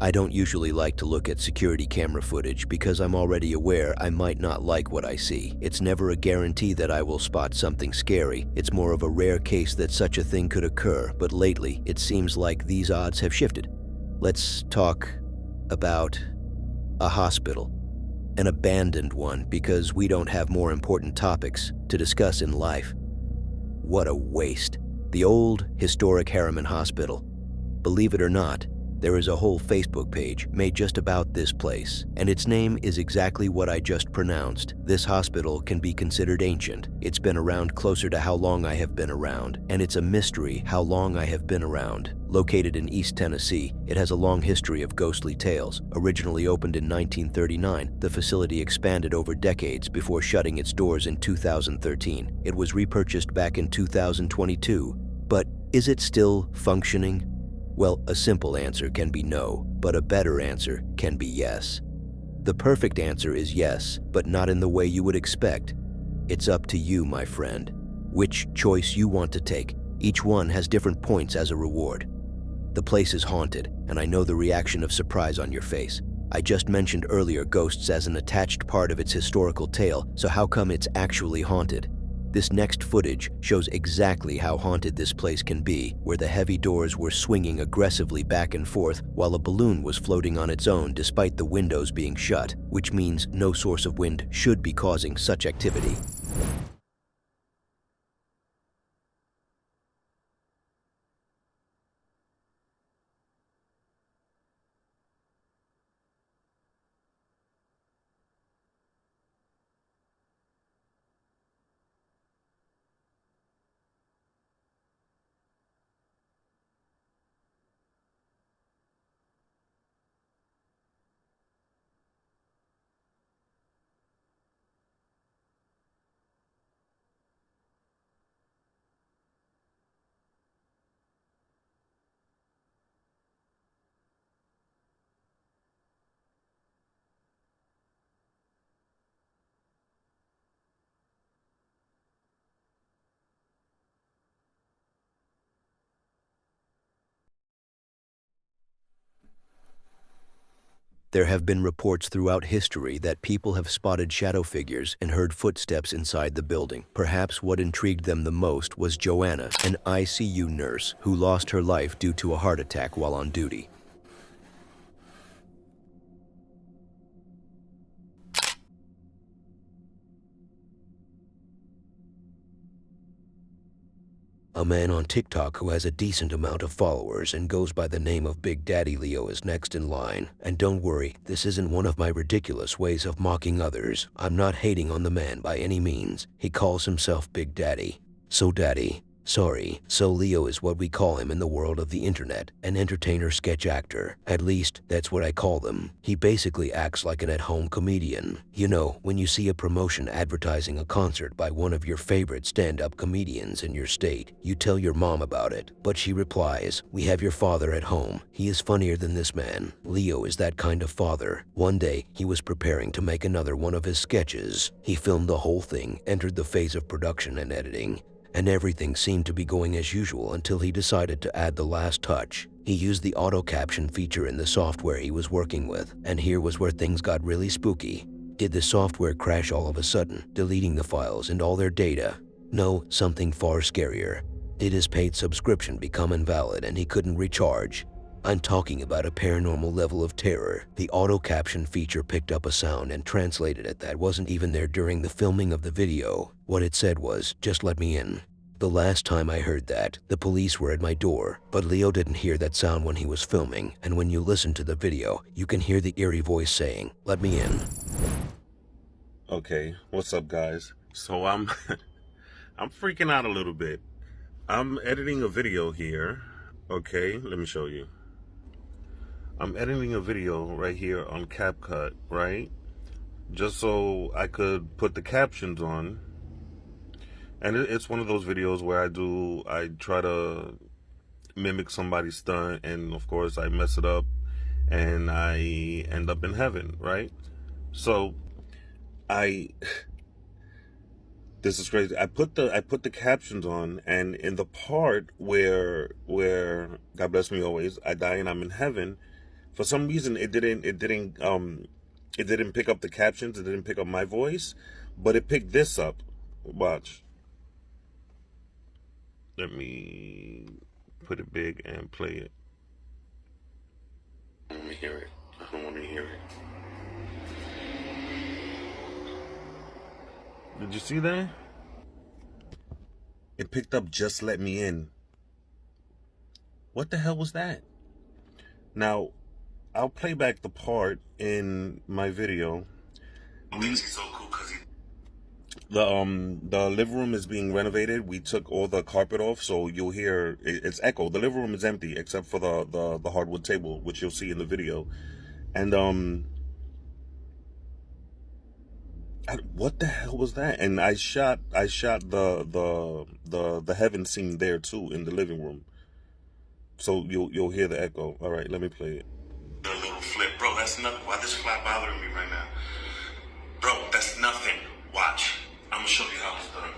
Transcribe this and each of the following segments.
I don't usually like to look at security camera footage because I'm already aware I might not like what I see. It's never a guarantee that I will spot something scary. It's more of a rare case that such a thing could occur, but lately it seems like these odds have shifted. Let's talk about a hospital. An abandoned one because we don't have more important topics to discuss in life. What a waste. The old, historic Harriman Hospital. Believe it or not, there is a whole Facebook page made just about this place, and its name is exactly what I just pronounced. This hospital can be considered ancient. It's been around closer to how long I have been around, and it's a mystery how long I have been around. Located in East Tennessee, it has a long history of ghostly tales. Originally opened in 1939, the facility expanded over decades before shutting its doors in 2013. It was repurchased back in 2022, but is it still functioning? Well, a simple answer can be no, but a better answer can be yes. The perfect answer is yes, but not in the way you would expect. It's up to you, my friend, which choice you want to take. Each one has different points as a reward. The place is haunted, and I know the reaction of surprise on your face. I just mentioned earlier ghosts as an attached part of its historical tale, so how come it's actually haunted? This next footage shows exactly how haunted this place can be, where the heavy doors were swinging aggressively back and forth while a balloon was floating on its own despite the windows being shut, which means no source of wind should be causing such activity. There have been reports throughout history that people have spotted shadow figures and heard footsteps inside the building. Perhaps what intrigued them the most was Joanna, an ICU nurse who lost her life due to a heart attack while on duty. A man on TikTok who has a decent amount of followers and goes by the name of Big Daddy Leo is next in line. And don't worry, this isn't one of my ridiculous ways of mocking others. I'm not hating on the man by any means. He calls himself Big Daddy. So Daddy. Sorry, so Leo is what we call him in the world of the internet, an entertainer sketch actor. At least, that's what I call them. He basically acts like an at-home comedian. You know, when you see a promotion advertising a concert by one of your favorite stand-up comedians in your state, you tell your mom about it, but she replies, "We have your father at home. He is funnier than this man." Leo is that kind of father. One day, he was preparing to make another one of his sketches. He filmed the whole thing, entered the phase of production and editing, and everything seemed to be going as usual until he decided to add the last touch. He used the auto caption feature in the software he was working with, and here was where things got really spooky. Did the software crash all of a sudden, deleting the files and all their data? No, something far scarier. Did his paid subscription become invalid and he couldn't recharge? I'm talking about a paranormal level of terror. The auto caption feature picked up a sound and translated it that wasn't even there during the filming of the video. What it said was, "Just let me in." The last time I heard that, the police were at my door, but Leo didn't hear that sound when he was filming, and when you listen to the video, you can hear the eerie voice saying, "Let me in." Okay, what's up, guys? So I'm I'm freaking out a little bit. I'm editing a video here. Okay, let me show you. I'm editing a video right here on CapCut, right? Just so I could put the captions on. And it's one of those videos where I try to mimic somebody's stunt, and of course I mess it up and I end up in heaven, right? So I this is crazy. I put the captions on, and in the part where God bless me always, I die and I'm in heaven, For some reason, it didn't pick up the captions. It didn't pick up my voice, but it picked this up. Watch. Let me put it big and play it. I don't want to hear it. I don't want to hear it. Did you see that? It picked up "Just Let Me In." What the hell was that? Now, I'll play back the part in my video. So cool because the living room is being renovated. We took all the carpet off, so you'll hear it's echo. The living room is empty except for the hardwood table, which you'll see in the video. And what the hell was that? And I shot the heaven scene there too in the living room. So you'll hear the echo. All right, let me play it. The little flip, bro. That's nothing. Why this fly bothering me right now, bro? That's nothing. Watch. I'm gonna show you how it's done.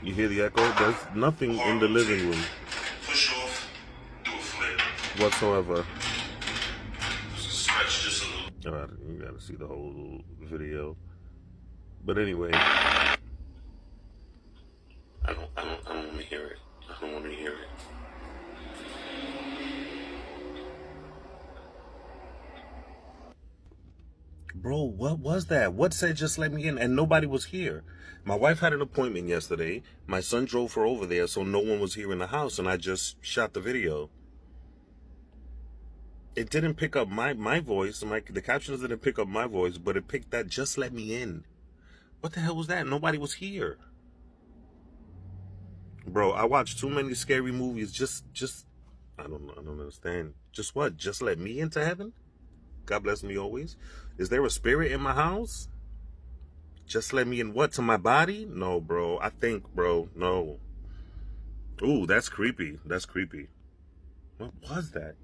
You hear the echo? There's nothing in the living room. Push off. Do a flip. Whatsoever. Stretch just a little. All right, you gotta see the whole video. But anyway, I don't want to hear it. I don't want to hear it. Bro, what was that? What said "just let me in"? And nobody was here. My wife had an appointment yesterday. My son drove her over there, so no one was here in the house, and I just shot the video. It didn't pick up my voice. The captions didn't pick up my voice, but it picked that "just let me in." What the hell was that? Nobody was here. Bro, I watched too many scary movies. Just I don't understand. Just what? Just let me into heaven? God bless me always. Is there a spirit in my house? Just let me in what? To my body? No, bro. I think, bro, no. Ooh, that's creepy. That's creepy. What was that?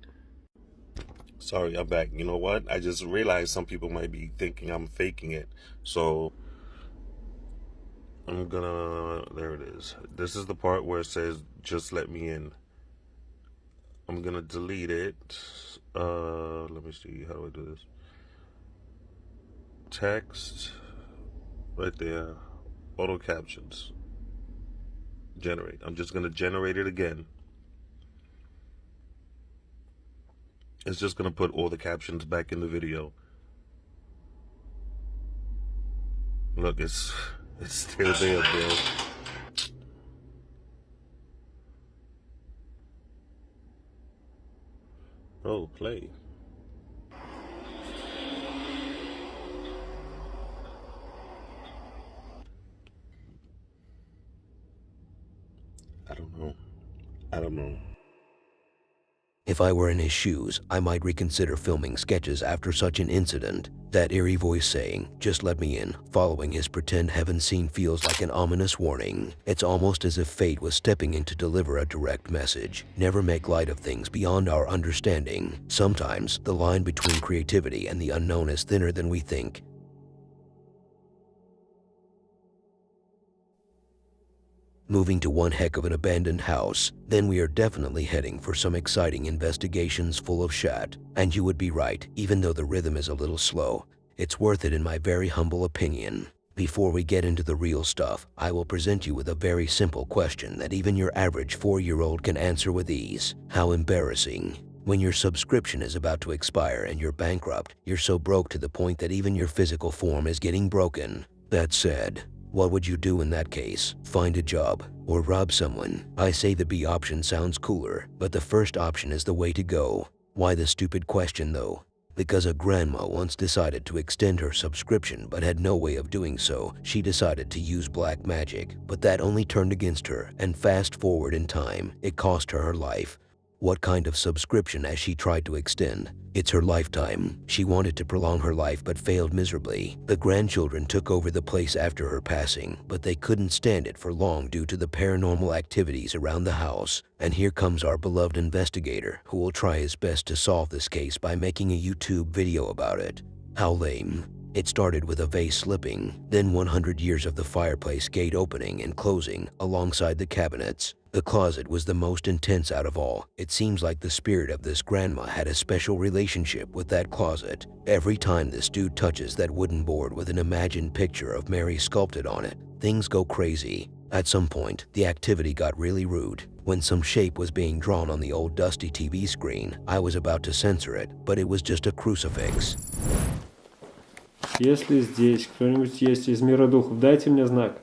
Sorry, I'm back. You know what? I just realized some people might be thinking I'm faking it. So I'm gonna, there it is. This is the part where it says, "just let me in." I'm gonna delete it. Let me see, how do I do this? Text, right there, auto captions, generate. I'm just gonna generate it again. It's just gonna put all the captions back in the video. Look, it's still there, bro. Oh, play. I don't know. If I were in his shoes, I might reconsider filming sketches after such an incident. That eerie voice saying, "just let me in," following his pretend heaven scene feels like an ominous warning. It's almost as if fate was stepping in to deliver a direct message. Never make light of things beyond our understanding. Sometimes, the line between creativity and the unknown is thinner than we think. Moving to one heck of an abandoned house, then we are definitely heading for some exciting investigations full of shat. And you would be right, even though the rhythm is a little slow. It's worth it in my very humble opinion. Before we get into the real stuff, I will present you with a very simple question that even your average 4-year-old can answer with ease. How embarrassing. When your subscription is about to expire and you're bankrupt, you're so broke to the point that even your physical form is getting broken. That said, what would you do in that case? Find a job or rob someone? I say the B option sounds cooler, but the first option is the way to go. Why the stupid question though? Because a grandma once decided to extend her subscription but had no way of doing so. She decided to use black magic, but that only turned against her, and fast forward in time, it cost her her life. What kind of subscription has she tried to extend? It's her lifetime. She wanted to prolong her life but failed miserably. The grandchildren took over the place after her passing, but they couldn't stand it for long due to the paranormal activities around the house. And here comes our beloved investigator, who will try his best to solve this case by making a YouTube video about it. How lame. It started with a vase slipping, then 100 years of the fireplace gate opening and closing alongside the cabinets. The closet was the most intense out of all. It seems like the spirit of this grandma had a special relationship with that closet. Every time this dude touches that wooden board with an imagined picture of Mary sculpted on it, things go crazy. At some point, the activity got really rude. When some shape was being drawn on the old dusty TV screen, I was about to censor it, but it was just a crucifix. Если здесь кто-нибудь есть из мира духов, дайте мне знак.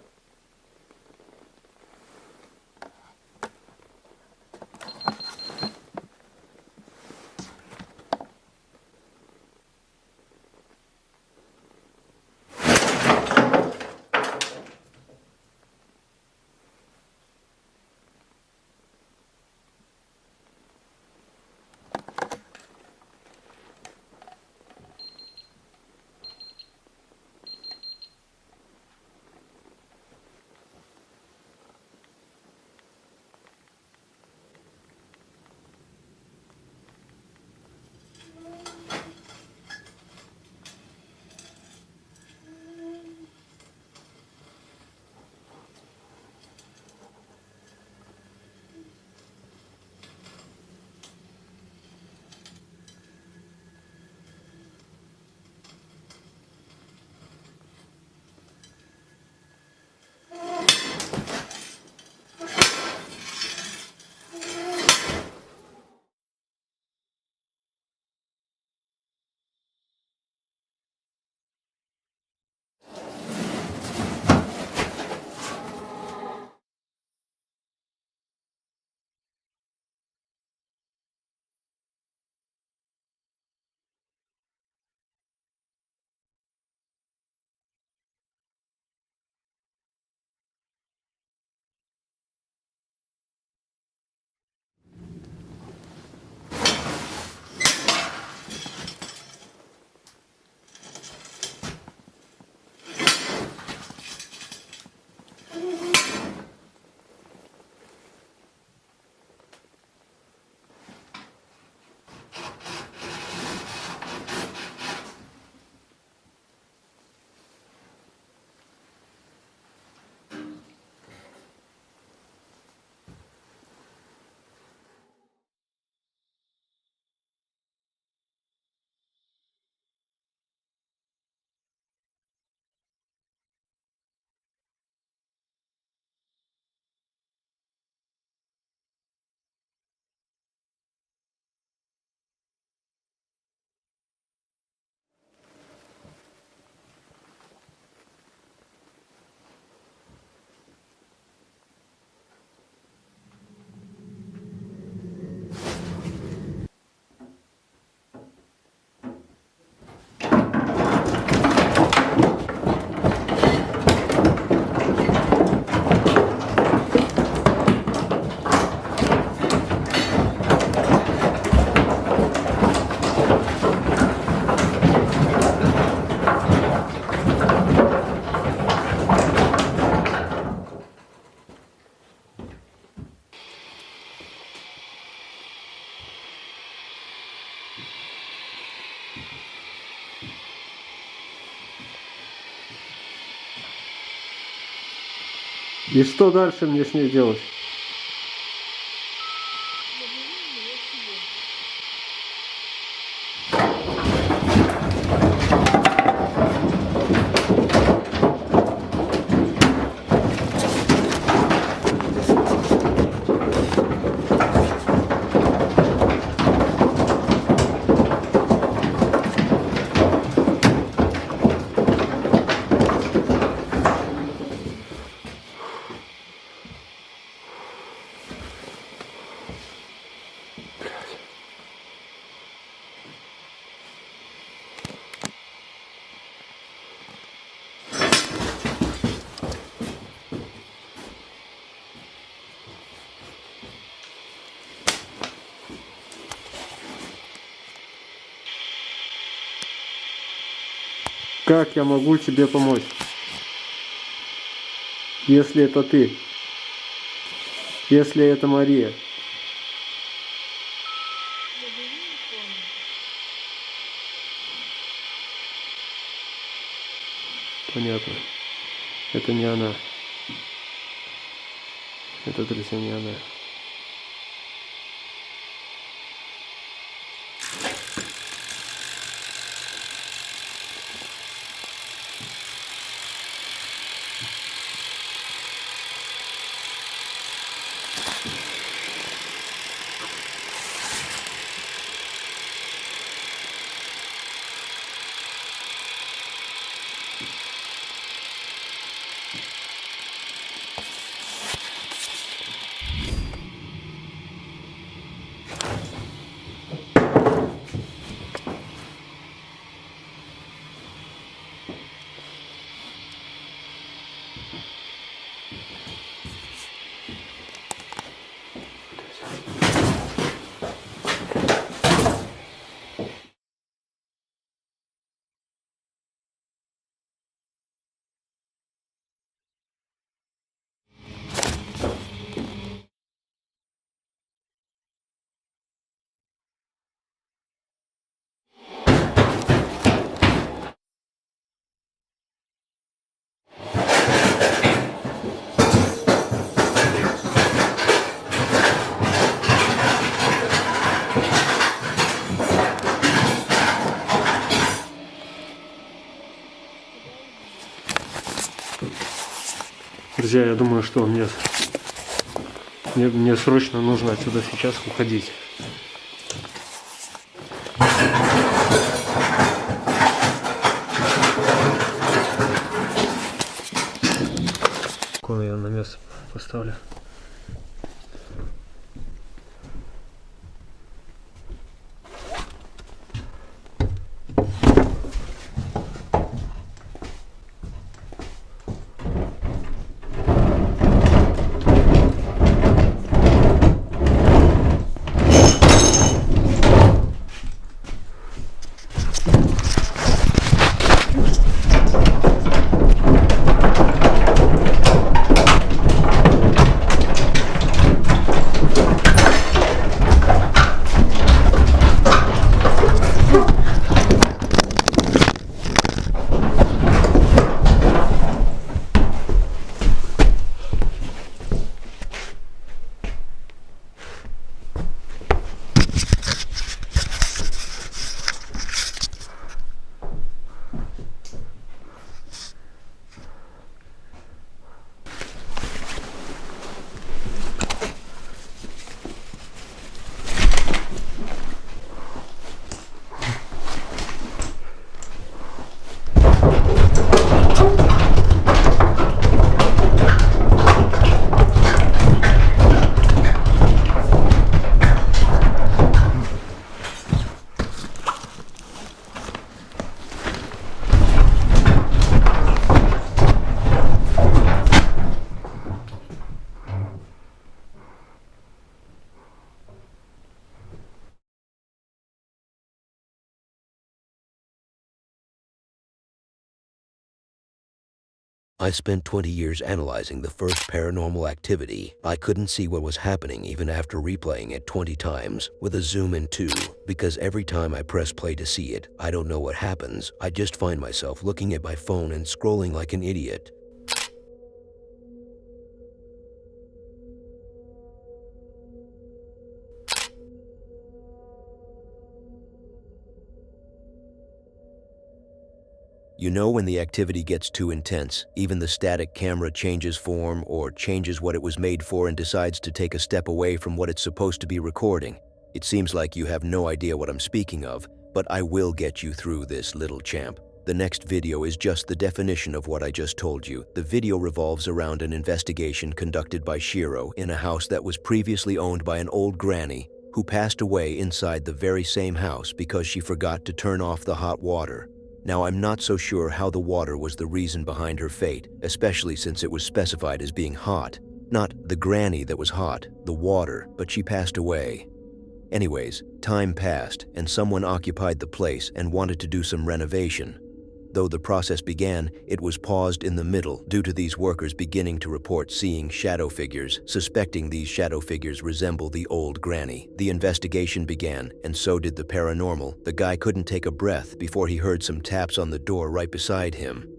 И что дальше мне с ней делать? Как я могу тебе помочь? Если это ты. Если это Мария. Понятно. Это не она. Это, друзья, не она. Друзья, я думаю, что мне срочно нужно отсюда сейчас уходить. Я на место поставлю. I spent 20 years analyzing the first paranormal activity. I couldn't see what was happening even after replaying it 20 times with a zoom in too, because every time I press play to see it, I don't know what happens. I just find myself looking at my phone and scrolling like an idiot. You know when the activity gets too intense, even the static camera changes form or changes what it was made for and decides to take a step away from what it's supposed to be recording. It seems like you have no idea what I'm speaking of, but I will get you through this, little champ. The next video is just the definition of what I just told you. The video revolves around an investigation conducted by Shiro in a house that was previously owned by an old granny who passed away inside the very same house because she forgot to turn off the hot water. Now, I'm not so sure how the water was the reason behind her fate, especially since it was specified as being hot. Not the granny that was hot, the water, but she passed away. Anyways, time passed and someone occupied the place and wanted to do some renovation. Though the process began, it was paused in the middle due to these workers beginning to report seeing shadow figures, suspecting these shadow figures resemble the old granny. The investigation began, and so did the paranormal. The guy couldn't take a breath before he heard some taps on the door right beside him.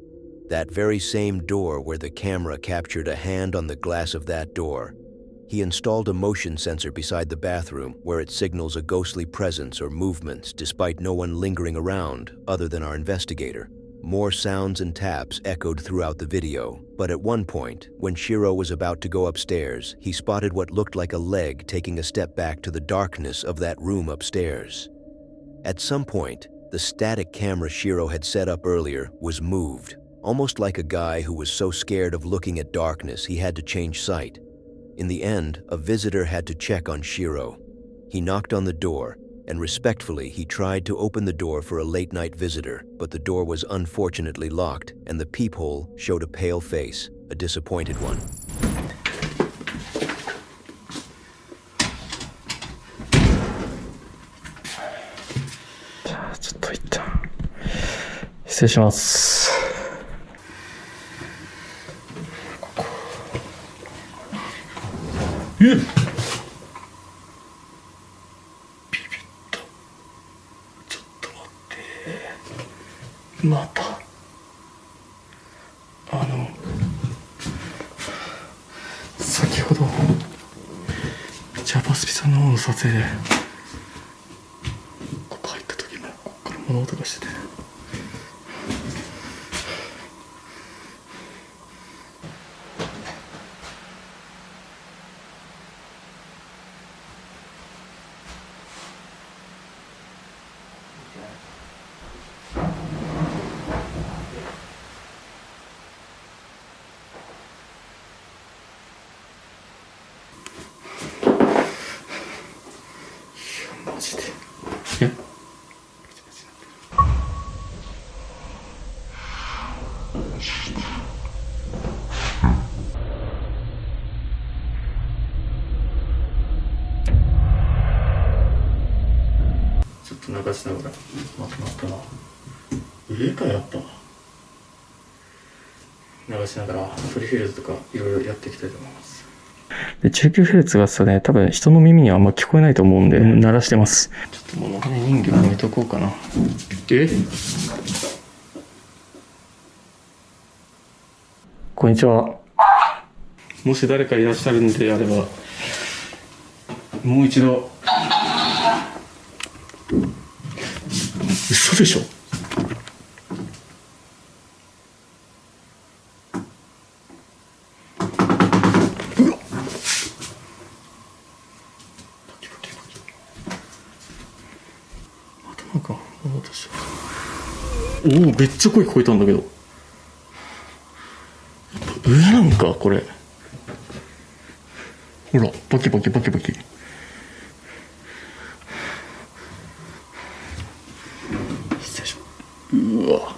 That very same door where the camera captured a hand on the glass of that door. He installed a motion sensor beside the bathroom where it signals a ghostly presence or movements despite no one lingering around other than our investigator. More sounds and taps echoed throughout the video, but at one point, when Shiro was about to go upstairs, he spotted what looked like a leg taking a step back to the darkness of that room upstairs. At some point, the static camera Shiro had set up earlier was moved, almost like a guy who was so scared of looking at darkness he had to change sight. In the end, a visitor had to check on Shiro. He knocked on the door, and respectfully he tried to open the door for a late-night visitor, but the door was unfortunately locked, and the peephole showed a pale face, a disappointed one. ちょっと一旦失礼します。ビビった。ちょっと待って。また先ほどジャパスピさんの方の撮影でここ入った時もここから物音がしてて。マジで。え？ちょっと流しながらまとまったな。家かやっぱ。流しながらフリーフィールドとかいろいろやっていきたいと思います。で、19Hz がさね、多分人の耳にはあんま聞こえないと思うんで、鳴らしてます。ちょっとものまね人形置いとこうかな。こんにちは。もし誰かいらっしゃるんであれば、もう一度。嘘でしょ？なんかおお、めっちゃ声聞こえたんだけど。上なんかこれ。ほら、バキバキバキバキ。失礼します。うわ。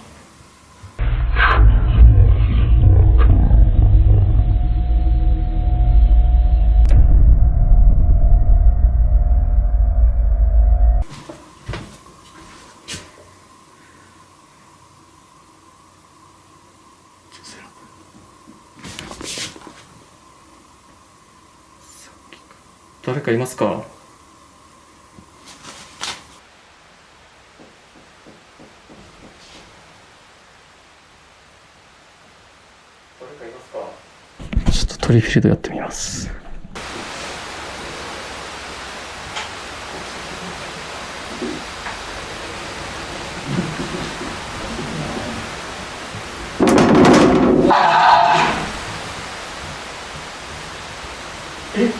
誰かいますか？誰かいますか？ちょっとトリフィールドやってみます。え？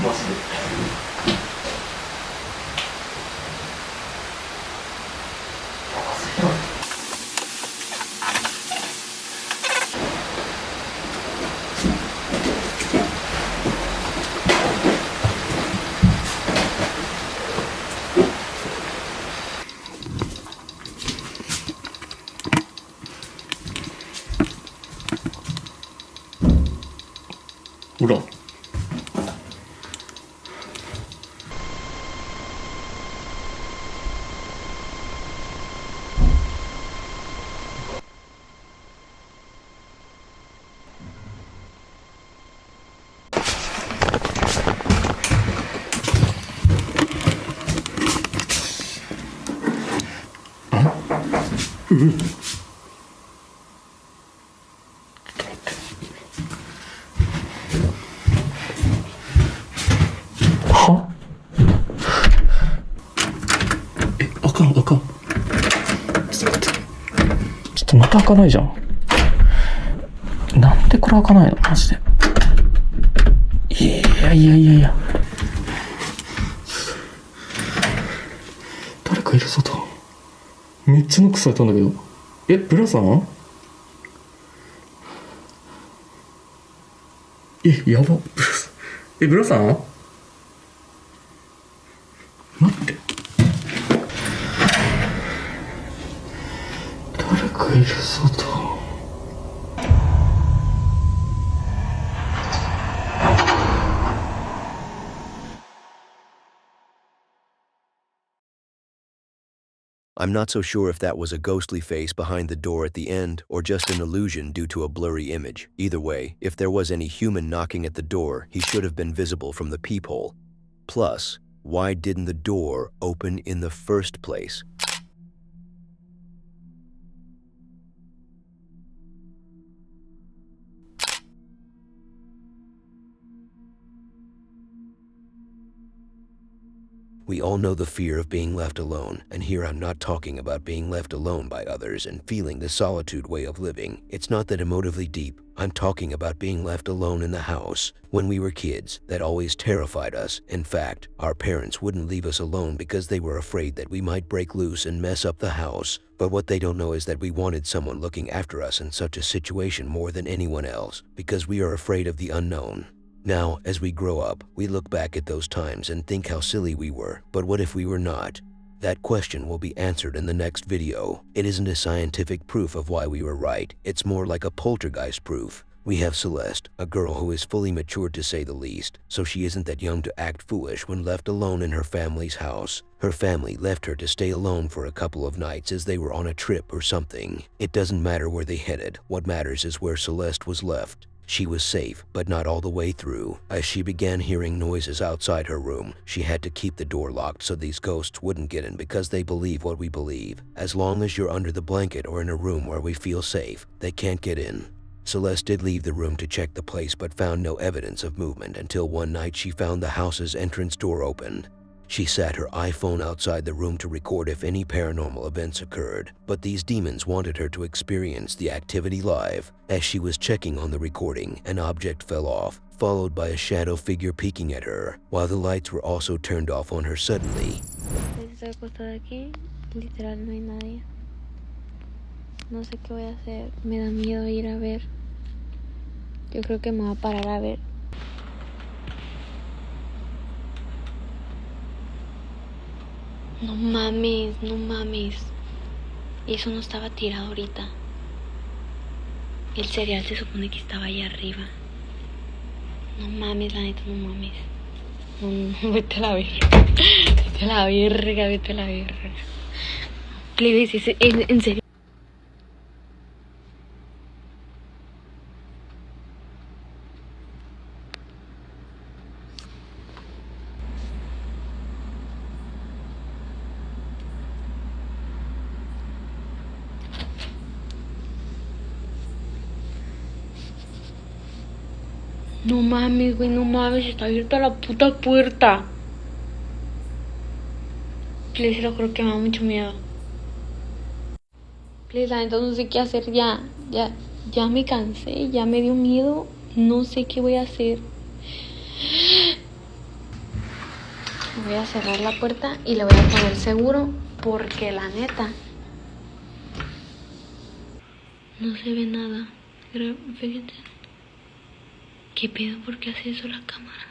マジで。ほら。ちょっと待って。っとまた開かないじゃん。なんでこれ開かないのマジで。いや。誰かいる外。めっちゃノックされたんだけど。ブラさん？やば。ブラさん？待って。誰かいる外。I'm not so sure if that was a ghostly face behind the door at the end or just an illusion due to a blurry image. Either way, if there was any human knocking at the door, he should have been visible from the peephole. Plus, why didn't the door open in the first place? We all know the fear of being left alone, and here I'm not talking about being left alone by others and feeling the solitude way of living. It's not that emotively deep. I'm talking about being left alone in the house. When we were kids, that always terrified us. In fact, our parents wouldn't leave us alone because they were afraid that we might break loose and mess up the house. But what they don't know is that we wanted someone looking after us in such a situation more than anyone else, because we are afraid of the unknown. Now, as we grow up, we look back at those times and think how silly we were, but what if we were not? That question will be answered in the next video. It isn't a scientific proof of why we were right, it's more like a poltergeist proof. We have Celeste, a girl who is fully matured to say the least, so she isn't that young to act foolish when left alone in her family's house. Her family left her to stay alone for a couple of nights as they were on a trip or something. It doesn't matter where they headed, what matters is where Celeste was left. She was safe, but not all the way through. As she began hearing noises outside her room, she had to keep the door locked so these ghosts wouldn't get in because they believe what we believe. As long as you're under the blanket or in a room where we feel safe, they can't get in. Celeste did leave the room to check the place but found no evidence of movement until one night she found the house's entrance door open. She sat her iPhone outside the room to record if any paranormal events occurred, but these demons wanted her to experience the activity live. As she was checking on the recording, an object fell off, followed by a shadow figure peeking at her, while the lights were also turned off on her suddenly. Estoy acostada aquí, literal no hay nadie. No sé qué voy a hacer, me da miedo ir a ver. Yo creo que me voy a parar a ver. No mames, no mames. Eso no estaba tirado ahorita. El cereal se supone que estaba allá arriba. No mames, la neta, no mames. No, vete a la verga. Vete a la verga, vete a la verga. Plebes, en serio. No mames, güey, no mames, está abierta la puta puerta. Please, lo creo que me da mucho miedo. Please, la neta no sé qué hacer ya me cansé, ya me dio miedo. No sé qué voy a hacer. Voy a cerrar la puerta y le voy a poner seguro porque la neta no se ve nada. Pero fíjense. ¿Qué pedo? ¿Por qué hace eso la cámara?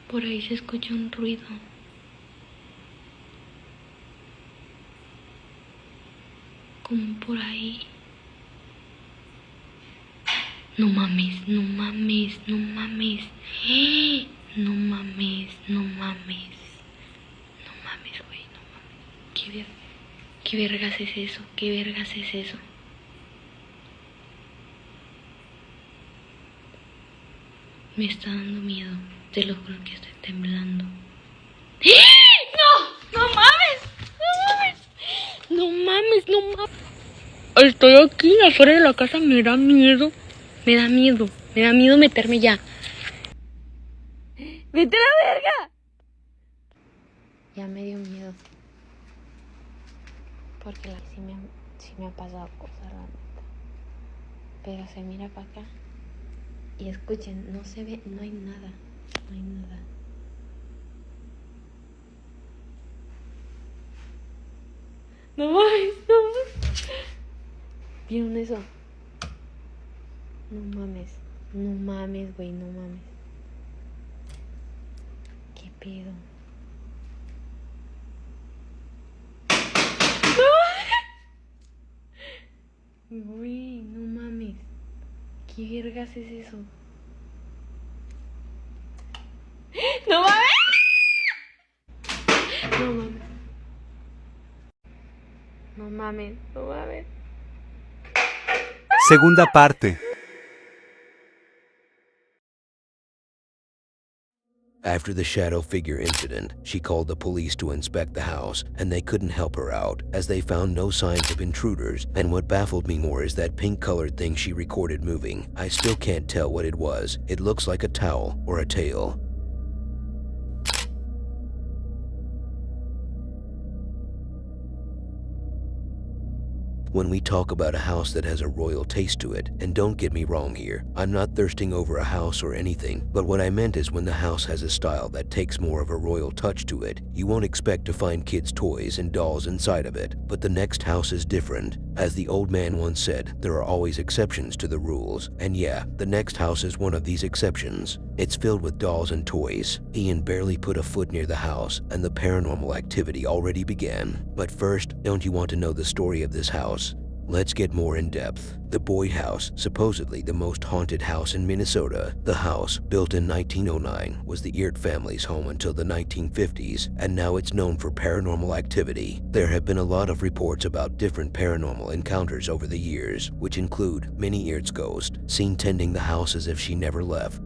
Por ahí se escucha un ruido. Como por ahí. No mames, no mames, no mames. No mames, no mames. No mames, güey, no mames. ¿Qué vergas es eso? ¿Qué vergas es eso? Me está dando miedo. Te lo juro que estoy temblando. ¡No! ¡No mames! ¡No mames! ¡No mames! ¡No mames! Estoy aquí afuera de la casa. Me da miedo. Me da miedo. Me da miedo meterme ya. ¡Vete a la verga! Ya me dio miedo. Porque sí me ha pasado cosas, la neta. Pero se mira para acá. Y escuchen, no se ve, no hay nada. No hay nada. No mames, no mames. ¿Vieron eso? No mames. No mames, güey, no mames. ¿Qué pedo? Güey, no mames. ¿Qué vergas es eso? ¡No mames! No mames. No mames, no mames. Segunda parte. After the shadow figure incident, she called the police to inspect the house, and they couldn't help her out, as they found no signs of intruders. And what baffled me more is that pink-colored thing she recorded moving. I still can't tell what it was. It looks like a towel or a tail. When we talk about a house that has a royal taste to it, and don't get me wrong here, I'm not thirsting over a house or anything, but what I meant is when the house has a style that takes more of a royal touch to it, you won't expect to find kids' toys and dolls inside of it. But the next house is different. As the old man once said, there are always exceptions to the rules. And yeah, the next house is one of these exceptions. It's filled with dolls and toys. Ian barely put a foot near the house, and the paranormal activity already began. But first, don't you want to know the story of this house? Let's get more in depth. The Boyd House, supposedly the most haunted house in Minnesota. The house, built in 1909, was the Eert family's home until the 1950s, and now it's known for paranormal activity. There have been a lot of reports about different paranormal encounters over the years, which include Minnie Eert's ghost, seen tending the house as if she never left.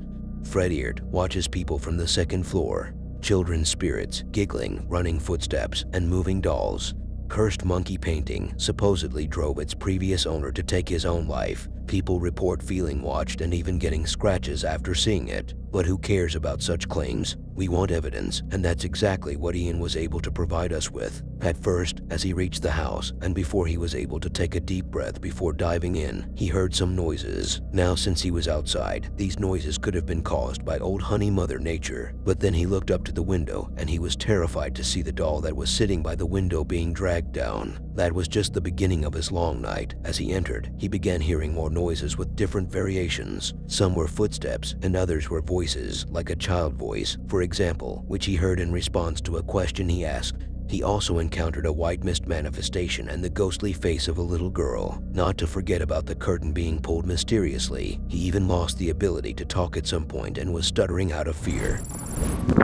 Fred Eert watches people from the second floor. Children's spirits, giggling, running footsteps, and moving dolls. Cursed monkey painting supposedly drove its previous owner to take his own life. People report feeling watched and even getting scratches after seeing it. But who cares about such claims? We want evidence, and that's exactly what Ian was able to provide us with. At first, as he reached the house, and before he was able to take a deep breath before diving in, he heard some noises. Now, since he was outside, these noises could have been caused by old honey Mother Nature. But then he looked up to the window, and he was terrified to see the doll that was sitting by the window being dragged down. That was just the beginning of his long night. As he entered, he began hearing more noises with different variations. Some were footsteps, and others were voices, like a child voice, for example, which he heard in response to a question he asked. He also encountered a white mist manifestation and the ghostly face of a little girl. Not to forget about the curtain being pulled mysteriously. He even lost the ability to talk at some point and was stuttering out of fear.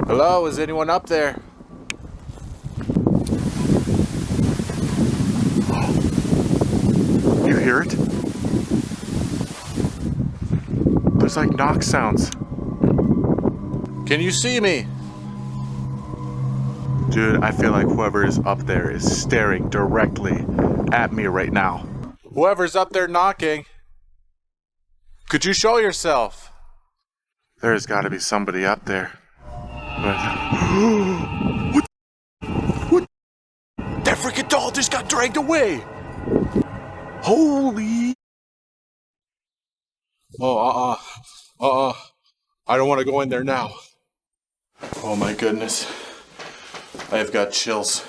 Hello, is anyone up there? You hear it? There's like knock sounds. Can you see me? Dude, I feel like whoever is up there is staring directly at me right now. Whoever's up there knocking, could you show yourself? There's got to be somebody up there. But what? That freaking doll just got dragged away. Holy. Oh, I don't want to go in there now. Oh my goodness. I've got chills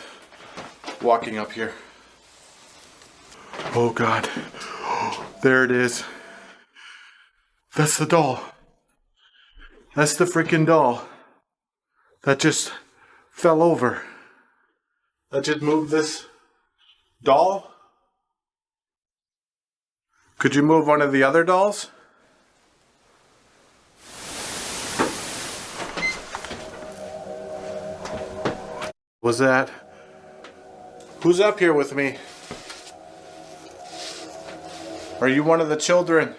walking up here. Oh God. There it is. That's the doll. That's the freaking doll that just fell over. That just moved this doll. Could you move one of the other dolls? Was that? Who's up here with me? Are you one of the children?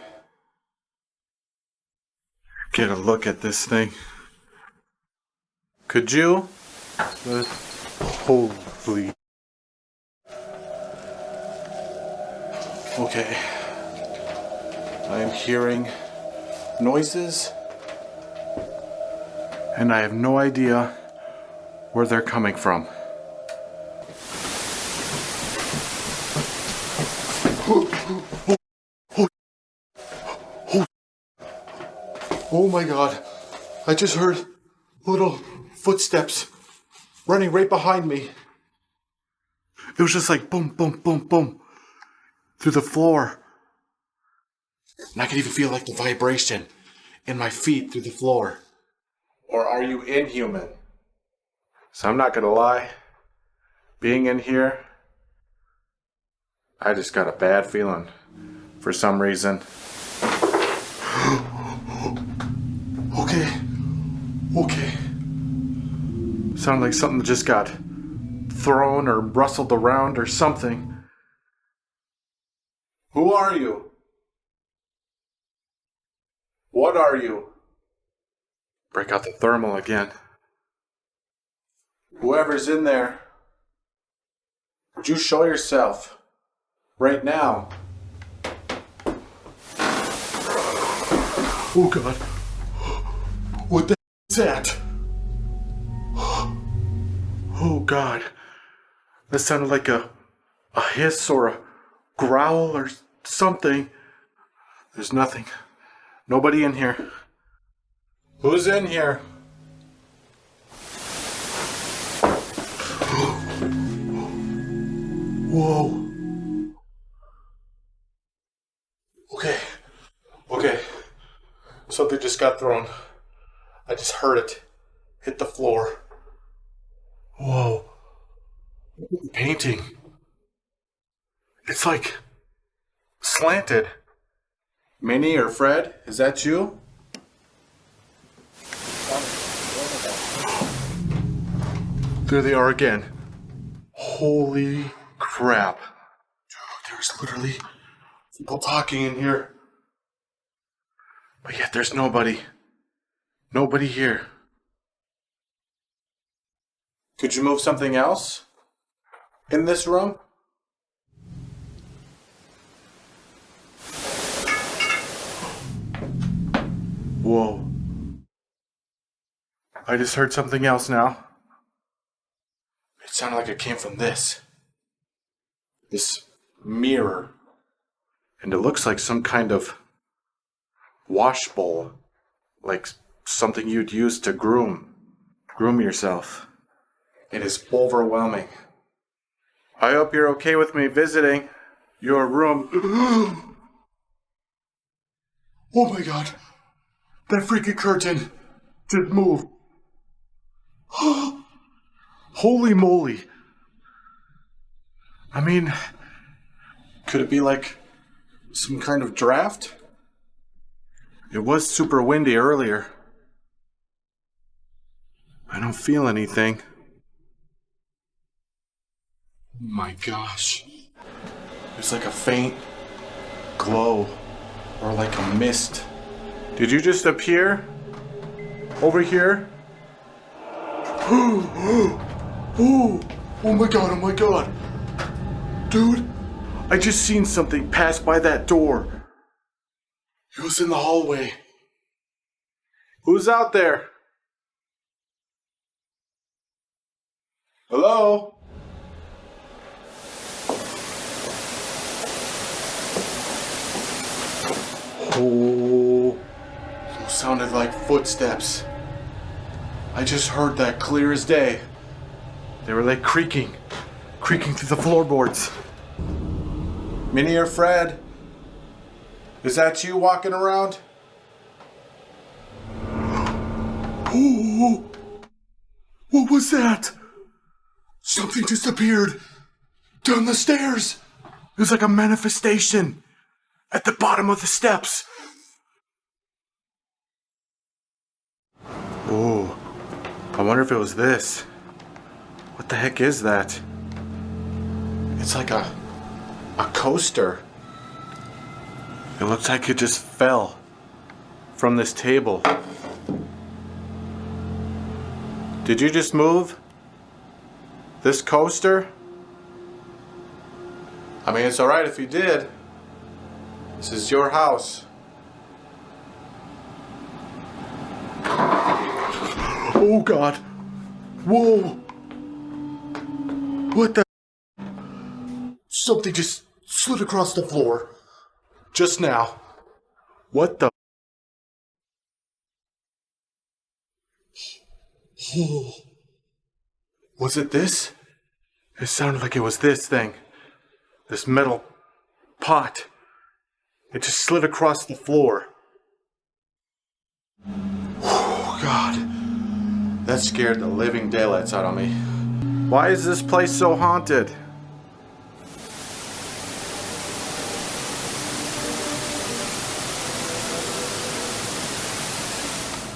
Get a look at this thing. Could you? Holy. Okay. I am hearing noises, and I have no idea where they're coming from. Oh my god. I just heard little footsteps running right behind me. It was just like boom, boom, boom, boom through the floor. And I could even feel like the vibration in my feet through the floor. Or are you inhuman? So I'm not gonna lie. Being in here, I just got a bad feeling for some reason. Okay. Sounded like something just got thrown or rustled around or something. Who are you? What are you? Break out the thermal again. Whoever's in there, would you show yourself right now? Oh god. What the is that? Oh god. That sounded like a hiss or a growl or something. There's nothing. Nobody in here. Who's in here? Whoa. Okay. Something just got thrown. I just heard it hit the floor. Whoa. Painting. It's like slanted. Minnie or Fred, is that you? There they are again. Holy crap. Dude, there's literally people talking in here. But yet there's nobody. Nobody here. Could you move something else in this room? Whoa. I just heard something else now. It sounded like it came from this mirror. And it looks like some kind of wash bowl. Like something you'd use to groom yourself. It is overwhelming. I hope you're okay with me visiting your room. Oh my god. That freaking curtain just moved. Holy moly. I mean, could it be like some kind of draft? It was super windy earlier. I don't feel anything. Oh my gosh. There's like a faint glow or like a mist. Did you just appear over here? Oh my god. Dude, I just seen something pass by that door. It was in the hallway. Who's out there? Hello? Oh, those sounded like footsteps. I just heard that clear as day. They were like creaking through the floorboards. Minnie or Fred? Is that you walking around? Oh, what was that? Something just appeared down the stairs. It was like a manifestation at the bottom of the steps. Oh, I wonder if it was this. What the heck is that? It's like a coaster. It looks like it just fell from this table. Did you just move this coaster? I mean, it's alright if you did. This is your house. Oh God. Whoa. What the? Something just slid across the floor. Just now. What the? Oh. Was it this? It sounded like it was this thing. This metal pot. It just slid across the floor. Oh, God. That scared the living daylights out of me. Why is this place so haunted?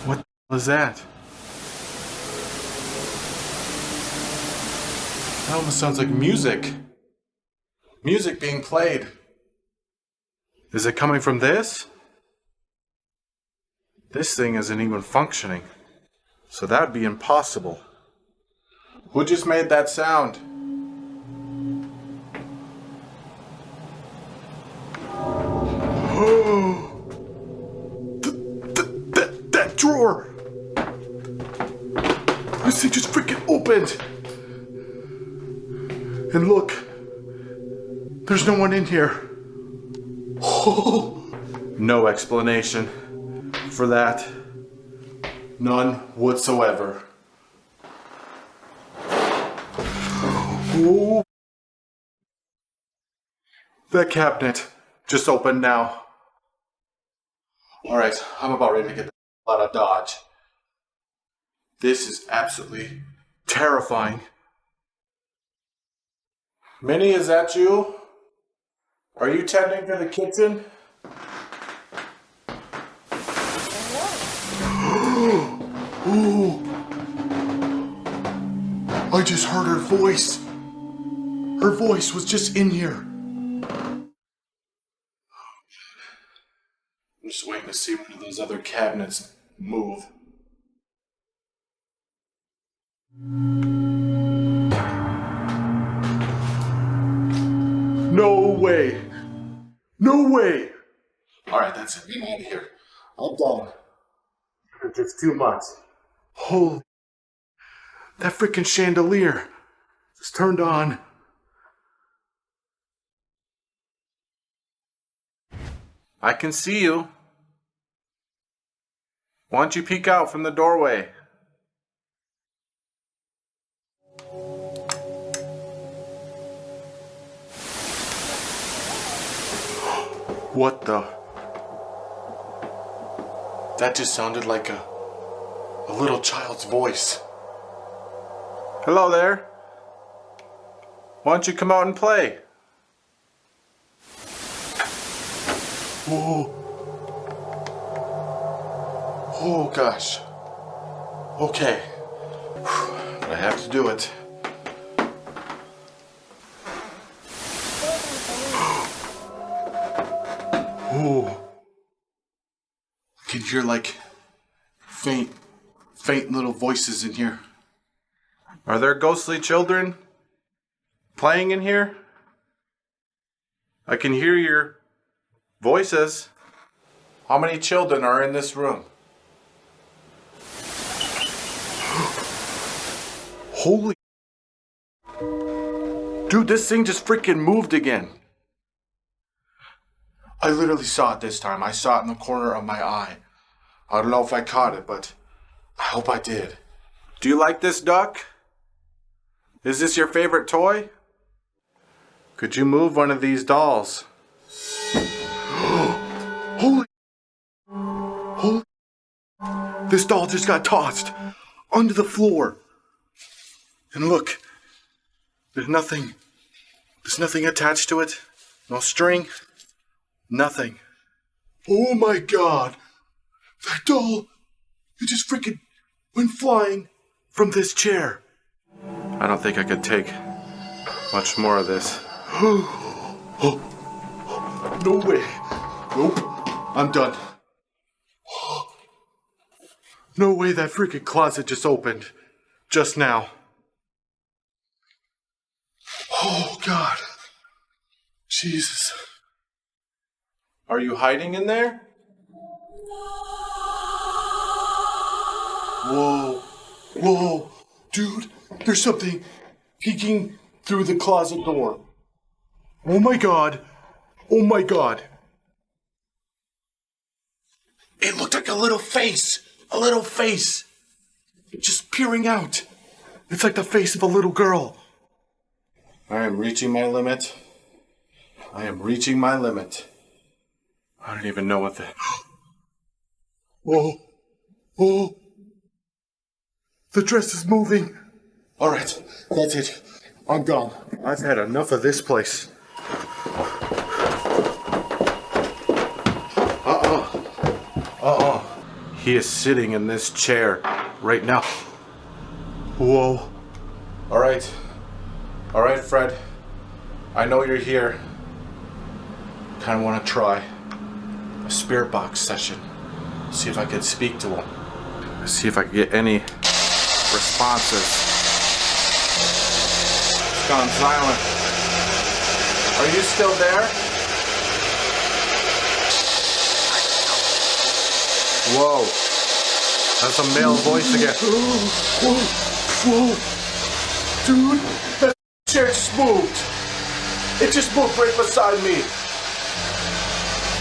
What the hell is that? That almost sounds like music. Music being played. Is it coming from this? This thing isn't even functioning. So that would be impossible. Who just made that sound? That drawer! This thing just freaking opened! And look, there's no one in here. Oh, no explanation for that. None whatsoever. Oh. That cabinet just opened now. Alright, I'm about ready to get the out of Dodge. This is absolutely terrifying. Minnie, is that you? Are you tending to the kitchen? Ooh. I just heard her voice. Her voice was just in here. I'm just waiting to see one of those other cabinets move. No way. No way. Alright, that's it. I'm out of here. I'm done. It's just too much. Holy. That freaking chandelier just turned on. I can see you. Why don't you peek out from the doorway? What the? That just sounded like a little child's voice. Hello there. Why don't you come out and play? Whoa. Oh gosh. Okay. But I have to do it. Oh. I can hear like faint little voices in here. Are there ghostly children playing in here? I can hear your voices. How many children are in this room? Holy. Dude, this thing just freaking moved again. I literally saw it this time. I saw it in the corner of my eye. I don't know if I caught it, but I hope I did. Do you like this duck? Is this your favorite toy? Could you move one of these dolls? Holy. Holy. This doll just got tossed onto the floor. And look, there's nothing attached to it. No string. Nothing. Oh my God. That doll, it just freaking went flying from this chair. I don't think I could take much more of this. No way. Nope. I'm done. No way that freaking closet just opened. Just now. Oh God. Jesus. Are you hiding in there? Whoa. Whoa. Dude, there's something peeking through the closet door. Oh my god. Oh my god. It looked like a little face. A little face. Just peering out. It's like the face of a little girl. I am reaching my limit. I am reaching my limit. I don't even know what the... Oh. Oh. The dress is moving. Alright, that's it. I'm gone. I've had enough of this place. He is sitting in this chair right now. Whoa. Alright. Alright, Fred. I know you're here. Kinda wanna try a spirit box session. See if I can speak to him. See if I can get any responses. It's gone silent. Are you still there? Whoa. That's a male voice again. Whoa. Whoa. Dude, that chair just moved. It just moved right beside me.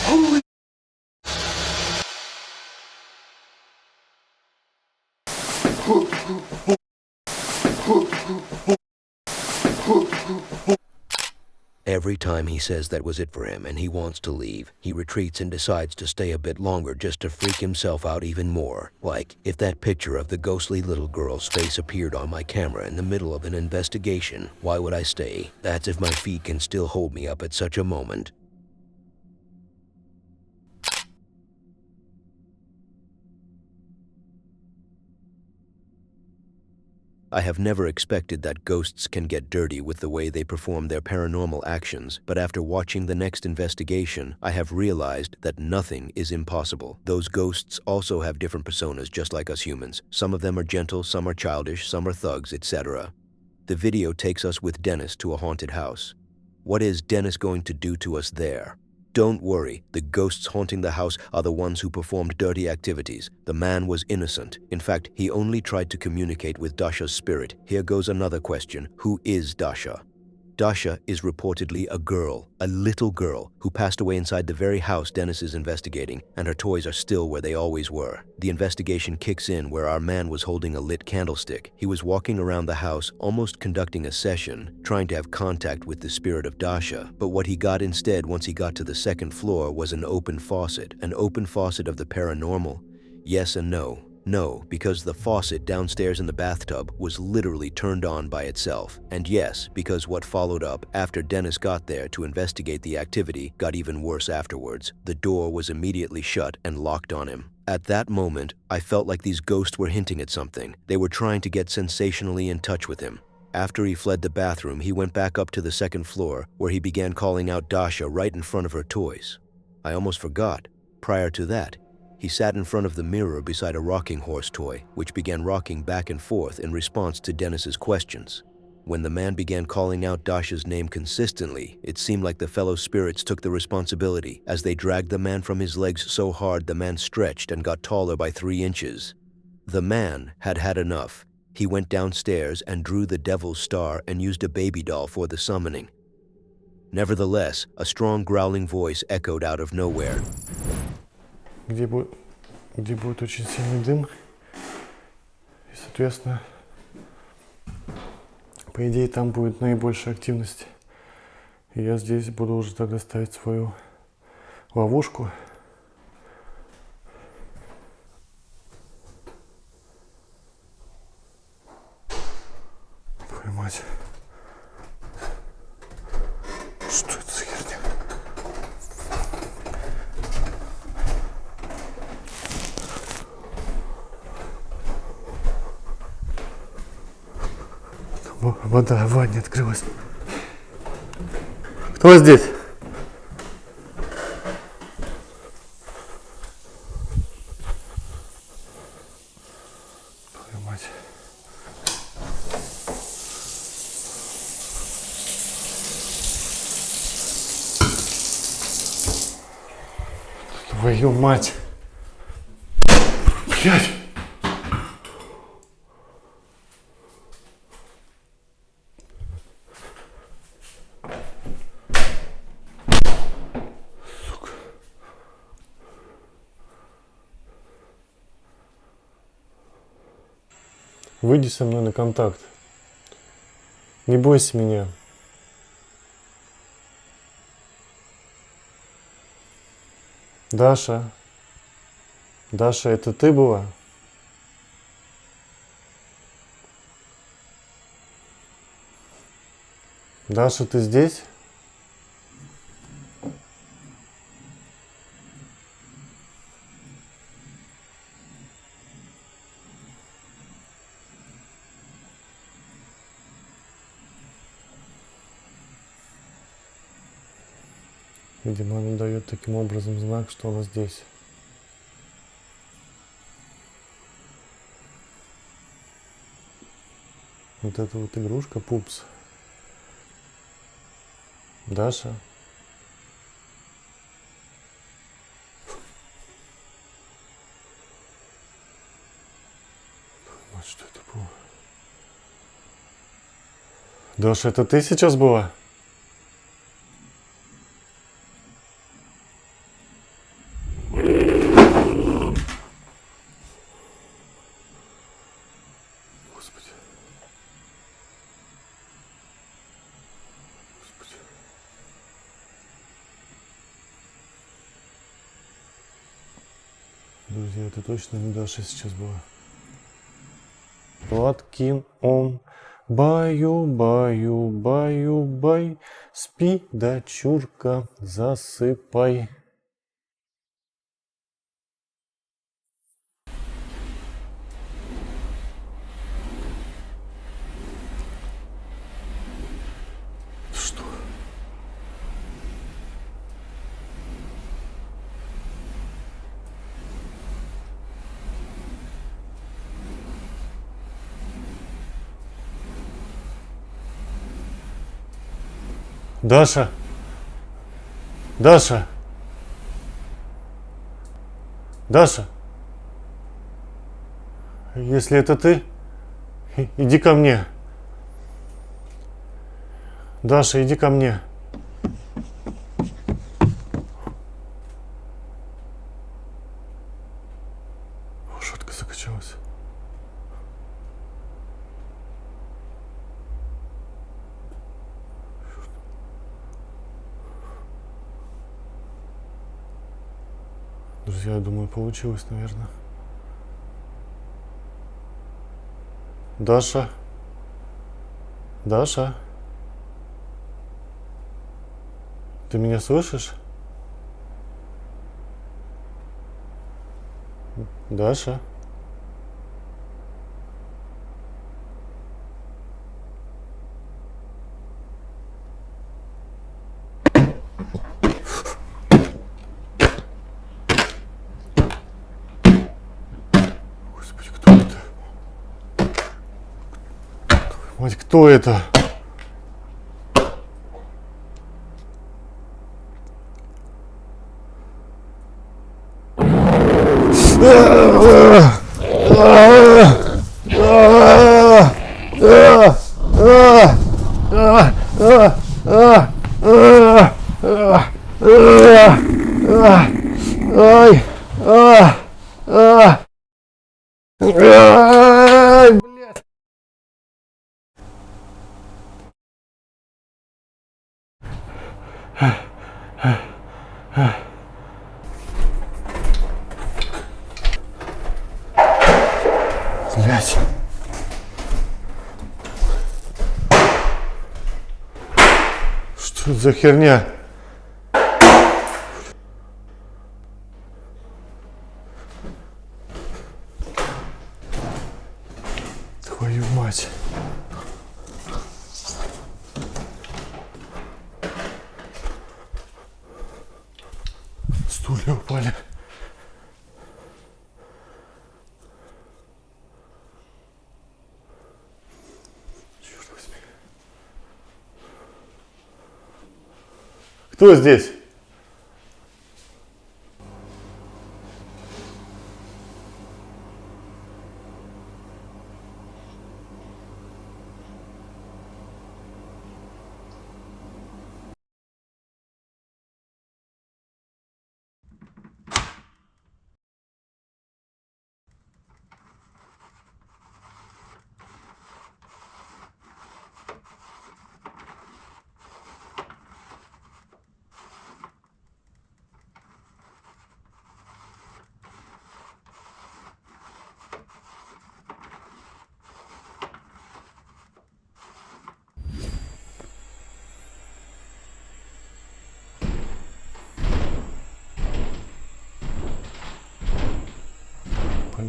Holy. Every time he says that was it for him and he wants to leave, he retreats and decides to stay a bit longer just to freak himself out even more. Like, if that picture of the ghostly little girl's face appeared on my camera in the middle of an investigation, why would I stay? That's if my feet can still hold me up at such a moment. I have never expected that ghosts can get dirty with the way they perform their paranormal actions, but after watching the next investigation, I have realized that nothing is impossible. Those ghosts also have different personas just like us humans. Some of them are gentle, some are childish, some are thugs, etc. The video takes us with Dennis to a haunted house. What is Dennis going to do to us there? Don't worry, the ghosts haunting the house are the ones who performed dirty activities. The man was innocent. In fact, he only tried to communicate with Dasha's spirit. Here goes another question. Who is Dasha? Dasha is reportedly a girl, a little girl, who passed away inside the very house Dennis is investigating, and her toys are still where they always were. The investigation kicks in where our man was holding a lit candlestick. He was walking around the house, almost conducting a session, trying to have contact with the spirit of Dasha. But what he got instead once he got to the second floor was an open faucet of the paranormal. Yes and no. No, because the faucet downstairs in the bathtub was literally turned on by itself. And yes, because what followed up after Dennis got there to investigate the activity got even worse afterwards. The door was immediately shut and locked on him. At that moment, I felt like these ghosts were hinting at something. They were trying to get sensationally in touch with him. After he fled the bathroom, he went back up to the second floor, where he began calling out Dasha right in front of her toys. I almost forgot. Prior to that, he sat in front of the mirror beside a rocking horse toy, which began rocking back and forth in response to Dennis's questions. When the man began calling out Dasha's name consistently, it seemed like the fellow spirits took the responsibility. As they dragged the man from his legs so hard, the man stretched and got taller by 3 inches. The man had had enough. He went downstairs and drew the devil's star and used a baby doll for the summoning. Nevertheless, a strong growling voice echoed out of nowhere. Где будет очень сильный дым, и, соответственно, по идее, там будет наибольшая активность. И я здесь буду уже тогда ставить свою ловушку. Твою мать. Что это за херня? Вода в ванне открылась. Кто здесь? Твою мать. Твою мать. Блядь. Выйди со мной на контакт. Не бойся меня. Даша. Даша, это ты была? Даша, ты здесь? Видимо, она дает таким образом знак, что она здесь. Вот эта вот игрушка Пупс. Даша. Вот что это было. Даша, это ты сейчас была? Господи. Господи. Друзья, это точно не Даша сейчас была. Сладким он, баю-баю-баю-бай, спи, дочурка, засыпай. Что? Даша! Даша! Даша! Если это ты, иди ко мне. Даша, иди ко мне. Лошадка закачалась. Друзья, я думаю, получилось, наверное. Даша? Даша? Ты меня слышишь? Даша? Господи, кто это? Мать, кто это? Блять. Что это за херня? Твою мать. Стулья упали. Черт возьми. Кто здесь?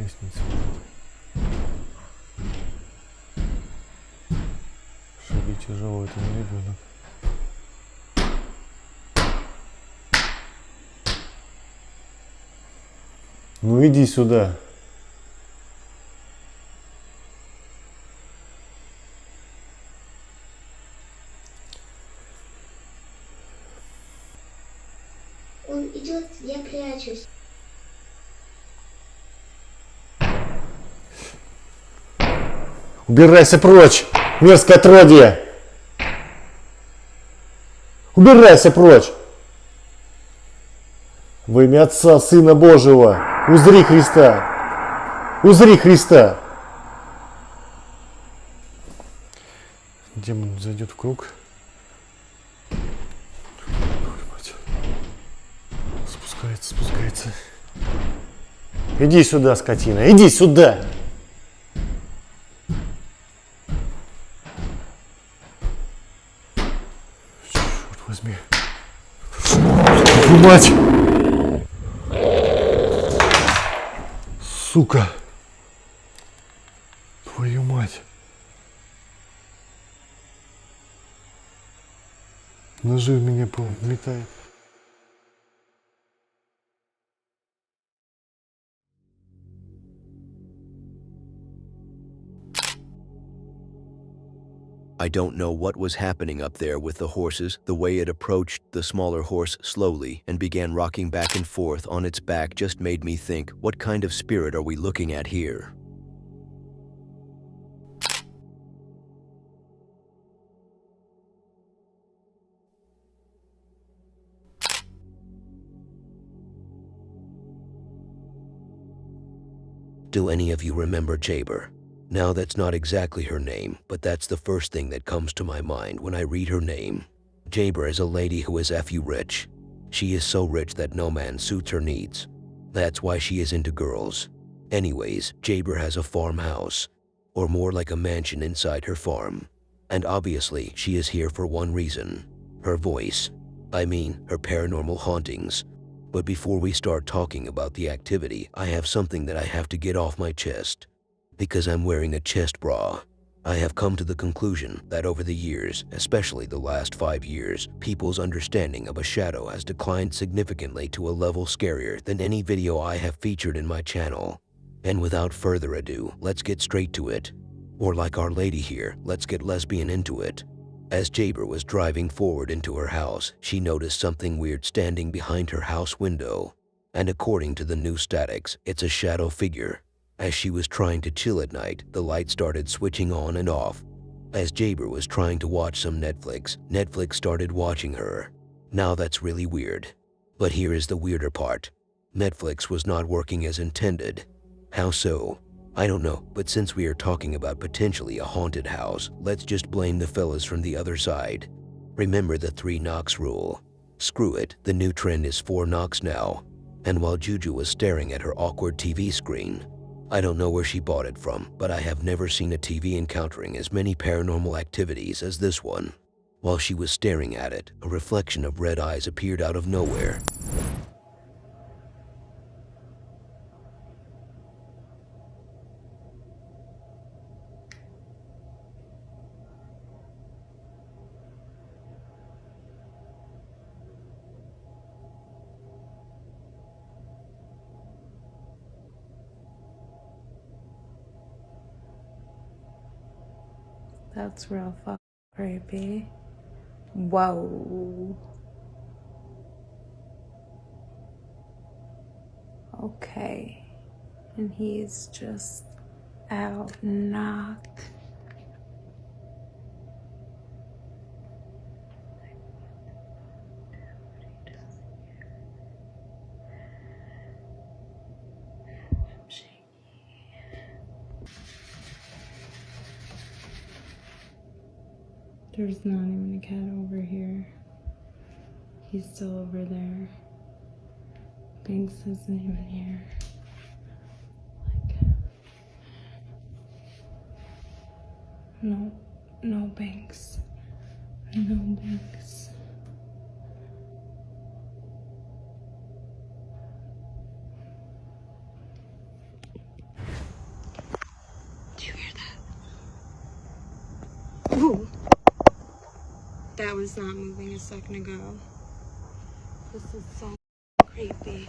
лестнице. Шаги тяжело, это не ребенок. Ну иди сюда. Он идет, я прячусь. Убирайся прочь, мерзкое отродье! Убирайся прочь! Во имя Отца, Сына Божьего, узри Христа! Узри Христа! Демон зайдет в круг. Спускается, спускается. Иди сюда, скотина, иди сюда! Черт возьми. Твою мать! Сука! Твою мать! Ножи в меня метает. I don't know what was happening up there with the horses. The way it approached the smaller horse slowly and began rocking back and forth on its back just made me think, what kind of spirit are we looking at here? Do any of you remember Jaber? Now that's not exactly her name, but that's the first thing that comes to my mind when I read her name. Jaber is a lady who is F-U rich. She is so rich that no man suits her needs. That's why she is into girls. Anyways, Jaber has a farmhouse, or more like a mansion inside her farm. And obviously, she is here for one reason. Her voice. I mean, her paranormal hauntings. But before we start talking about the activity, I have something that I have to get off my chest. Because I'm wearing a chest bra. I have come to the conclusion that over the years, especially the last 5 years, people's understanding of a shadow has declined significantly to a level scarier than any video I have featured in my channel. And without further ado, let's get straight to it. Or like our lady here, let's get lesbian into it. As Jaber was driving forward into her house, she noticed something weird standing behind her house window. And according to the new statics, it's a shadow figure. As she was trying to chill at night, the light started switching on and off. As Jaber was trying to watch some Netflix started watching her. Now that's really weird. But here is the weirder part. Netflix was not working as intended. How so? I don't know, but since we are talking about potentially a haunted house, let's just blame the fellas from the other side. Remember the 3 knocks rule. Screw it, the new trend is 4 knocks now. And while Juju was staring at her awkward TV screen, I don't know where she bought it from, but I have never seen a TV encountering as many paranormal activities as this one. While she was staring at it, a reflection of red eyes appeared out of nowhere. That's real fucking creepy. Whoa. Okay. And he's just out knocked. There's not even a cat over here. He's still over there. Banks isn't even here. Like, no Banks. No Banks. that was not moving a second ago. This is so creepy.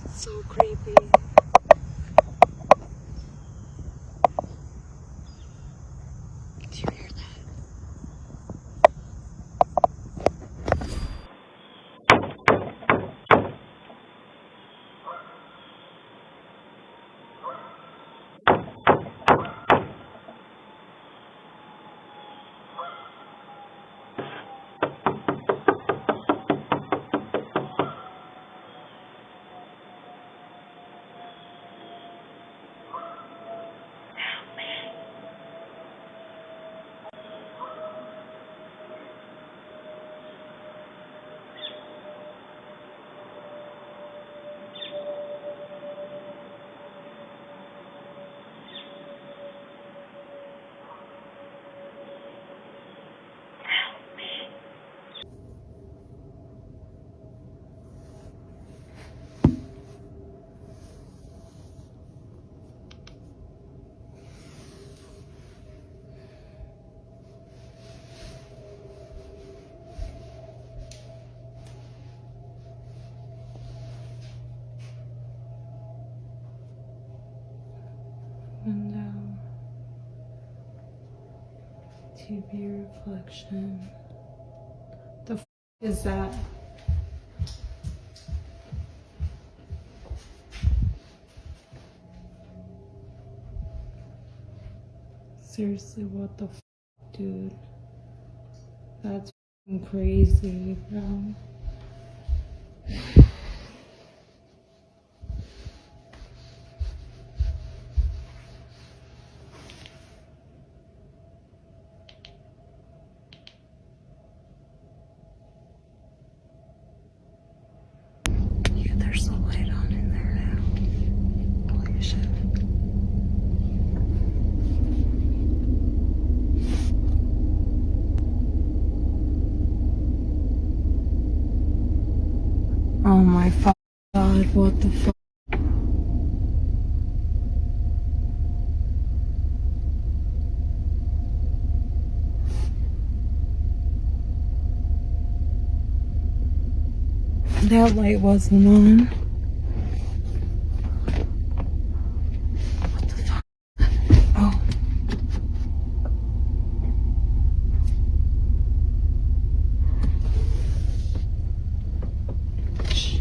It's so creepy. Do you hear that? Window. TV reflection. The f is that? Seriously, what the f, dude? That's f***ing crazy, bro. Yeah, there's a light on in there now. Holy shit. Oh my fucking god, what the fuck? That light wasn't on. What the fuck? Oh. Shh.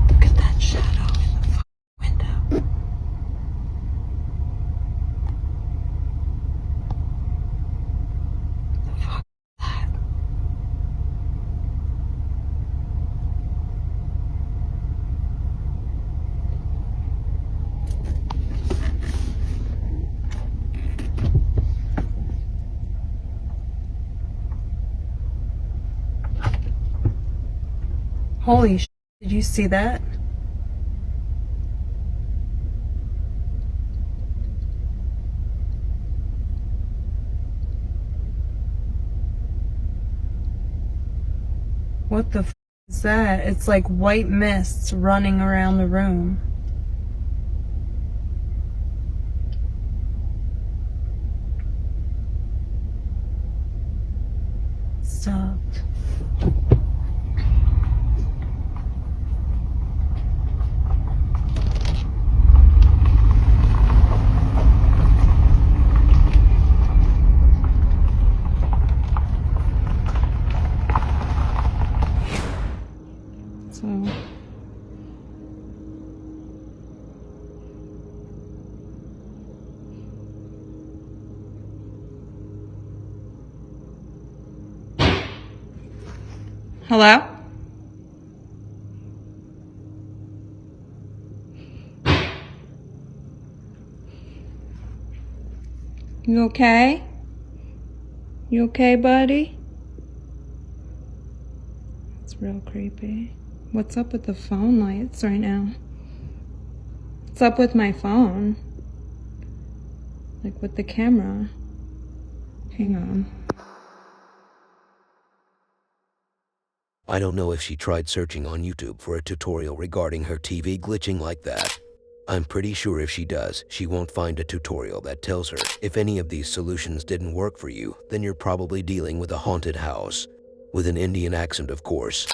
Look at that shadow in the fucking window. The fuck is that? Holy shit, did you see that? What the f is that? It's like white mists running around the room. Stopped. So hello? You okay? You okay, buddy? real creepy. What's up with the phone lights right now? What's up with my phone? Like with the camera. Hang on. I don't know if she tried searching on YouTube for a tutorial regarding her TV glitching like that. I'm pretty sure if she does, she won't find a tutorial that tells her if any of these solutions didn't work for you, then you're probably dealing with a haunted house. With an Indian accent, of course.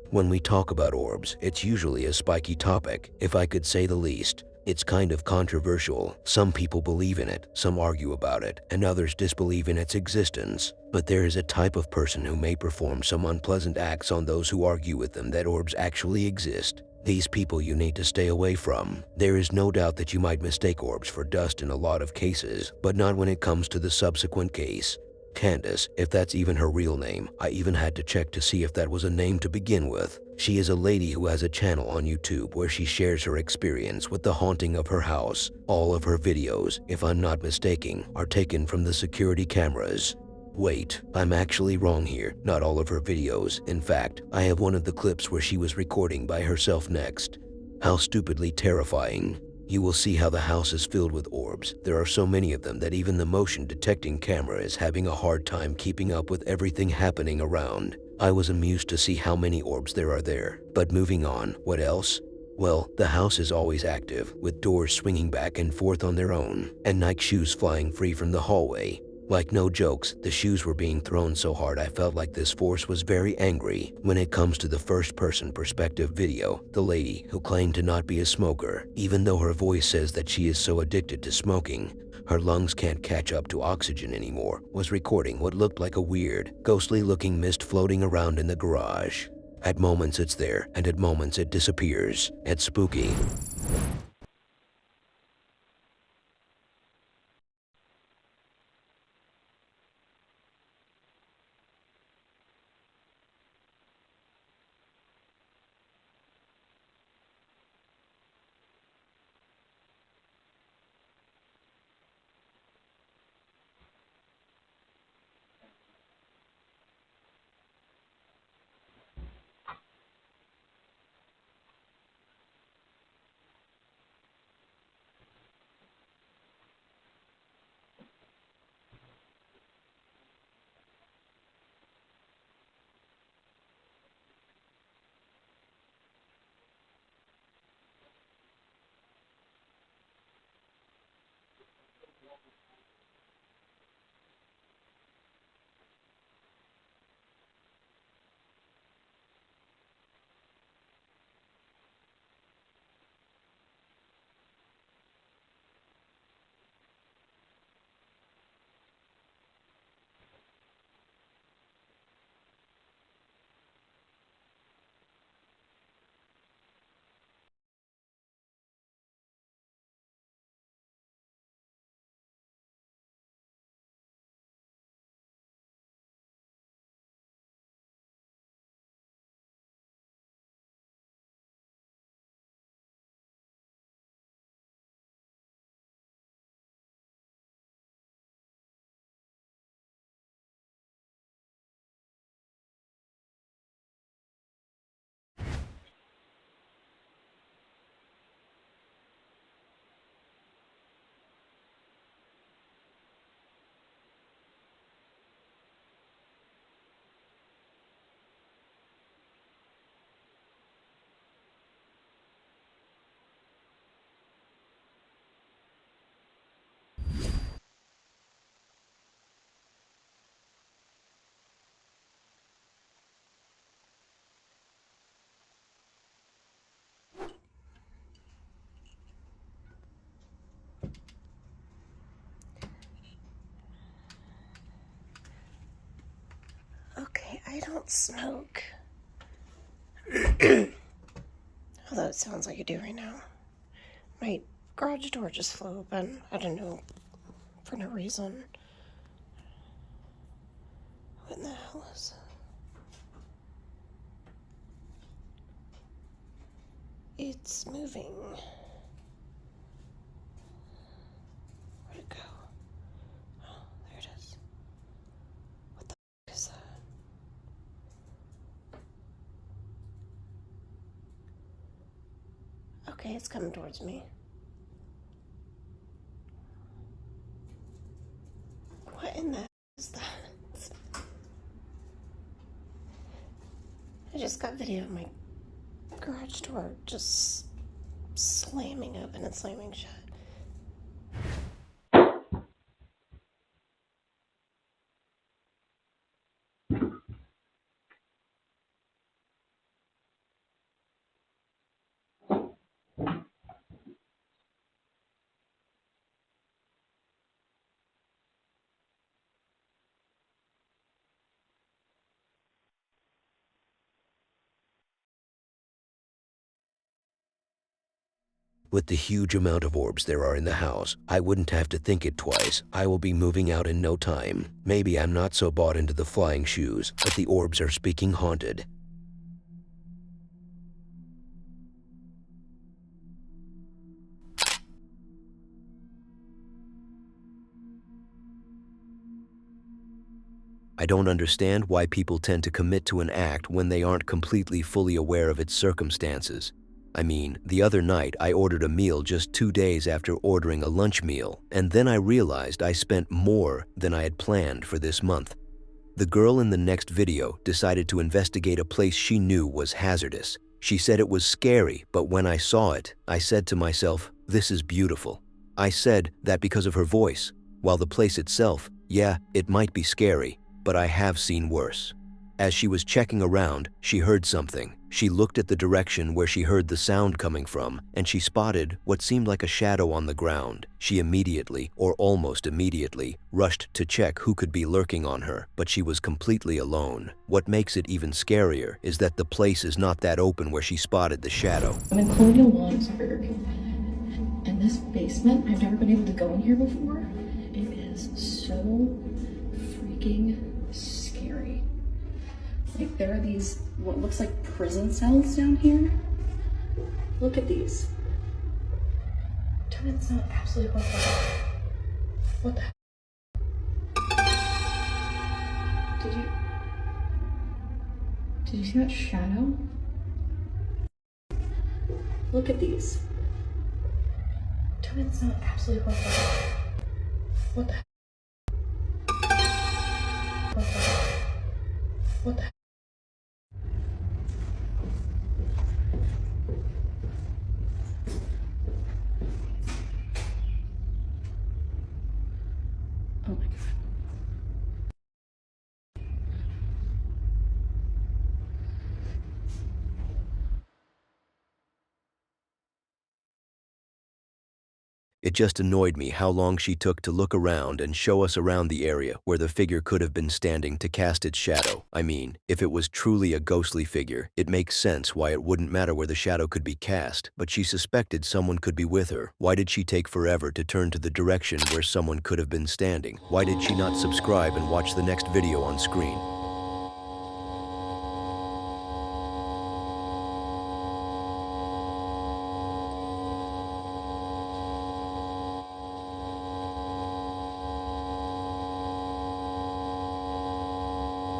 When we talk about orbs, it's usually a spiky topic, if I could say the least. It's kind of controversial. Some people believe in it, some argue about it, and others disbelieve in its existence. But there is a type of person who may perform some unpleasant acts on those who argue with them that orbs actually exist. These people you need to stay away from. There is no doubt that you might mistake orbs for dust in a lot of cases, but not when it comes to the subsequent case. Candace, if that's even her real name. I even had to check to see if that was a name to begin with. She is a lady who has a channel on YouTube where she shares her experience with the haunting of her house. All of her videos, if I'm not mistaken, are taken from the security cameras. Wait, I'm actually wrong here. Not all of her videos. In fact, I have one of the clips where she was recording by herself next. How stupidly terrifying. You will see how the house is filled with orbs. There are so many of them that even the motion detecting camera is having a hard time keeping up with everything happening around. I was amused to see how many orbs there are there. But moving on, what else? Well, the house is always active, with doors swinging back and forth on their own, and Nike shoes flying free from the hallway. Like no jokes, the shoes were being thrown so hard I felt like this force was very angry. When it comes to the first-person perspective video, the lady, who claimed to not be a smoker, even though her voice says that she is so addicted to smoking, her lungs can't catch up to oxygen anymore, was recording what looked like a weird, ghostly-looking mist floating around in the garage. At moments it's there, and at moments it disappears. It's spooky. Okay, I don't smoke. Although it sounds like I do right now. My garage door just flew open. I don't know. For no reason. What in the hell is it? It's moving. Where'd it go? Oh, Okay, it's coming towards me. What in the is that? I just got video of my garage door just slamming open and slamming shut. With the huge amount of orbs there are in the house, I wouldn't have to think it twice. I will be moving out in no time. Maybe I'm not so bought into the flying shoes, but the orbs are speaking haunted. I don't understand why people tend to commit to an act when they aren't completely fully aware of its circumstances. I mean, the other night I ordered a meal just 2 days after ordering a lunch meal, and then I realized I spent more than I had planned for this month. The girl in the next video decided to investigate a place she knew was hazardous. She said it was scary, but when I saw it, I said to myself, this is beautiful. I said that because of her voice, while the place itself, yeah, it might be scary, but I have seen worse. As she was checking around, she heard something. She looked at the direction where she heard the sound coming from, and she spotted what seemed like a shadow on the ground. She immediately, or almost immediately, rushed to check who could be lurking on her, but she was completely alone. What makes it even scarier is that the place is not that open where she spotted the shadow. I'm in Colonial Lawns, Burger King, and this basement, I've never been able to go in here before. It is so freaking scary. Like, there are these, what looks like prison cells down here. Look at these. Tell me it's not absolutely horrifying. What the heck? Did you see that shadow? Look at these. Tell me it's not absolutely horrifying. What the heck? What the heck? Oh my god. It just annoyed me how long she took to look around and show us around the area where the figure could have been standing to cast its shadow. I mean, if it was truly a ghostly figure, it makes sense why it wouldn't matter where the shadow could be cast, but she suspected someone could be with her. Why did she take forever to turn to the direction where someone could have been standing? Why did she not subscribe and watch the next video on screen?